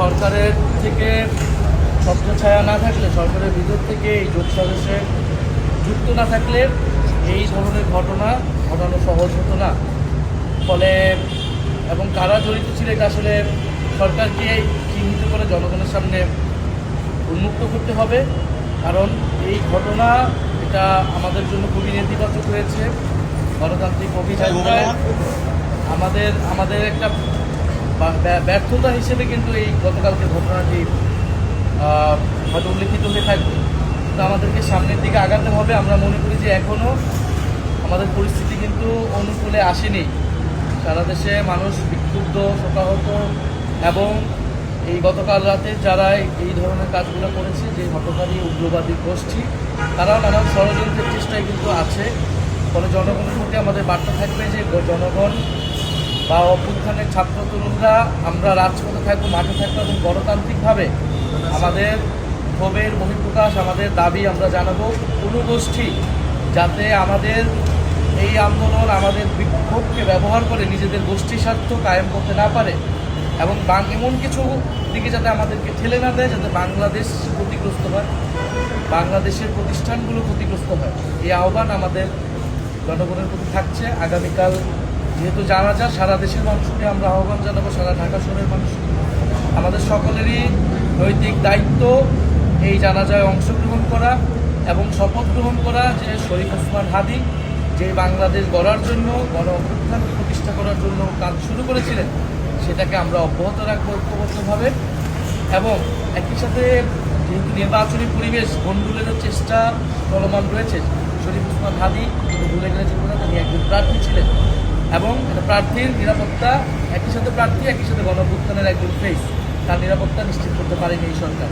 সরকারের থেকে ছত্রছায়া না থাকলে, সরকারের ভিতর থেকে এই জোট সদস্যে যুক্ত না থাকলে এই ধরনের ঘটনা ঘটানো সহজ হতো না। ফলে এবং কারা জড়িত ছিল এটা আসলে সরকারকে চিহ্নিত করে জনগণের সামনে উন্মুক্ত করতে হবে। কারণ এই ঘটনা এটা আমাদের জন্য খুবই নেতিবাচক হয়েছে। গণতান্ত্রিক অভিযাত্রায় আমাদের একটা ব্যর্থতা হিসেবে কিন্তু এই গতকালকের ঘটনাটি হয়তো উল্লেখিত হয়ে থাকবে। তো আমাদেরকে সামনের দিকে আগাতে হবে। আমরা মনে করি যে এখনও আমাদের পরিস্থিতি কিন্তু অনুকূলে আসেনি। সারা দেশে মানুষ বিক্ষুব্ধ, শোকাহত এবং এই গতকাল রাতে যারা এই ধরনের কাজগুলো করেছে, যে হতকারী উগ্রবাদী গোষ্ঠী, তারাও নানান ষড়যন্ত্রের চেষ্টায় কিন্তু আছে। ফলে জনগণের প্রতি আমাদের বার্তা থাকবে যে জনগণ বা অভ্যুত্থানের ছাত্র তরুণরা আমরা রাজপথে থাকবো, মাঠে থাকবো এবং গণতান্ত্রিকভাবে আমাদের ক্ষোভের বহিঃপ্রকাশ, আমাদের দাবি আমরা জানাবো। কোনো গোষ্ঠী যাতে আমাদের এই আন্দোলন, আমাদের বিক্ষোভকে ব্যবহার করে নিজেদের গোষ্ঠী স্বার্থ কায়েম করতে না পারে এবং এমন কিছু দিকে যাতে আমাদেরকে ঠেলে না দেয় যাতে বাংলাদেশ ক্ষতিগ্রস্ত হয়, বাংলাদেশের প্রতিষ্ঠানগুলো ক্ষতিগ্রস্ত হয়। এই আহ্বান আমাদের জনগণের প্রতি থাকছে। আগামীকাল যেহেতু জানাজা, সারা দেশের মানুষকে আমরা আহ্বান জানাবো, সারা ঢাকা শহরের মানুষকে। আমাদের সকলেরই নৈতিক দায়িত্ব এই জানাজায় অংশগ্রহণ করা এবং শপথ গ্রহণ করা যে শরীফ ওসমান হাদী যে বাংলাদেশ গড়ার জন্য, গণ অভ্যুত্থান প্রতিষ্ঠা করার জন্য কাজ শুরু করেছিলেন, সেটাকে আমরা অব্যাহত রাখবো ঐক্যবদ্ধভাবে। এবং একই সাথে যেহেতু নির্বাচনী পরিবেশ গন্ডগোলের চেষ্টা চলমান রয়েছে, শরীফ ওসমান হাদী কিন্তু ভুলে গেলেছেন না, তিনি একজন প্রার্থী ছিলেন এবং এটা প্রার্থীর নিরাপত্তা, একই সাথে প্রার্থী, একই সাথে গণ অভ্যুত্থানের একজন ফেস, তার নিরাপত্তা নিশ্চিত করতে পারেনি এই সরকার।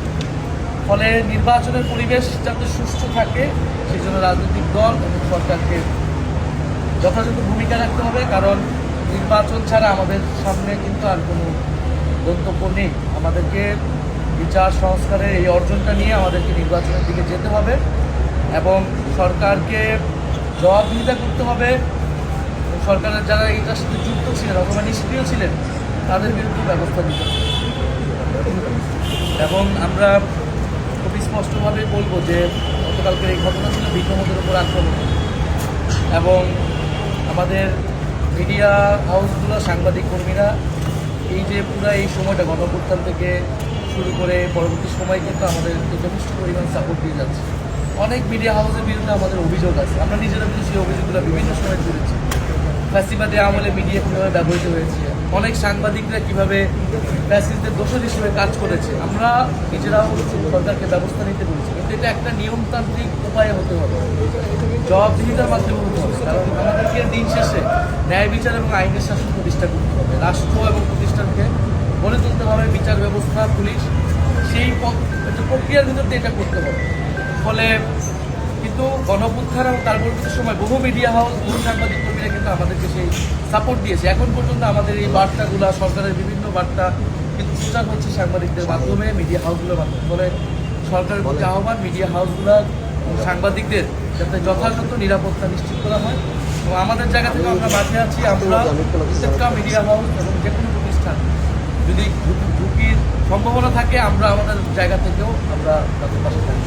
ফলে নির্বাচনের পরিবেশ যাতে সুষ্ঠু থাকে সেই জন্য রাজনৈতিক দল এবং সরকারকে যথাযথ ভূমিকা রাখতে হবে। কারণ নির্বাচন ছাড়া আমাদের সামনে কিন্তু আর কোনো গন্তব্য নেই। আমাদেরকে বিচার সংস্কারের এই অর্জনটা নিয়ে আমাদেরকে নির্বাচনের দিকে যেতে হবে এবং সরকারকে জবাবদিহিতা করতে হবে। সরকারের যারা এইটার সাথে যুক্ত ছিলেন অথবা নিষ্ক্রিয় ছিলেন তাদের বিরুদ্ধে ব্যবস্থা নিতে হবে। এবং আমরা খুবই স্পষ্টভাবে বলবো যে গতকালকের এই ঘটনা ছিল ভিন্নমতের উপর আক্রমণ এবং আমাদের মিডিয়া হাউসগুলো, সাংবাদিক কর্মীরা এই যে পুরো এই সময়টা গণ অভ্যুত্থান থেকে শুরু করে পরবর্তী সময় কিন্তু আমাদেরকে যথেষ্ট পরিমাণ সাপোর্ট দিয়ে যাচ্ছে। অনেক মিডিয়া হাউসের বিরুদ্ধে আমাদের অভিযোগ আছে, আমরা নিজেরা কিন্তু সেই অভিযোগগুলো বিভিন্ন সময় তুলেছি। ফ্যাসিবাদী আমলে মিডিয়া কীভাবে ব্যবহৃত হয়েছে, অনেক সাংবাদিকরা কীভাবে ফ্যাসিস্টদের দোষর হিসেবে কাজ করেছে, আমরা নিজেরাও সরকারকে ব্যবস্থা নিতে বলেছি। কিন্তু এটা একটা নিয়মতান্ত্রিক উপায়ে হতে হবে, জবাবদিহিতার মাধ্যমে হতে হবে। কারণ আমাদেরকে দিন শেষে ন্যায় বিচার এবং আইনের শাসন প্রতিষ্ঠা করতে হবে, রাষ্ট্র এবং প্রতিষ্ঠানকে গড়ে তুলতে হবে, বিচার ব্যবস্থা, পুলিশ, সেই প্রক্রিয়ার ভিতর দিয়ে এটা করতে হবে। ফলে কিন্তু গণঅভ্যুত্থান এবং তার পরবর্তী সময় বহু মিডিয়া হাউস, বহু সাংবাদিক কর্মীরা কিন্তু আমাদেরকে সেই সাপোর্ট দিয়েছে। এখন পর্যন্ত আমাদের এই বার্তাগুলো, সরকারের বিভিন্ন বার্তা কিন্তু প্রচার হচ্ছে সাংবাদিকদের মাধ্যমে, মিডিয়া হাউসগুলোর মাধ্যমে। ফলে সরকারের প্রতি আহ্বান মিডিয়া হাউসগুলো সাংবাদিকদের যাতে যথাযথ নিরাপত্তা নিশ্চিত করা হয়। এবং আমাদের জায়গা থেকে আমরা মাঠে আছি, আমরা প্রত্যেকটা মিডিয়া হাউস এবং যে কোনো প্রতিষ্ঠান যদি ঝুঁকির সম্ভাবনা থাকে আমরা আমাদের জায়গা থেকেও আমরা তাদের পাশে থাকি।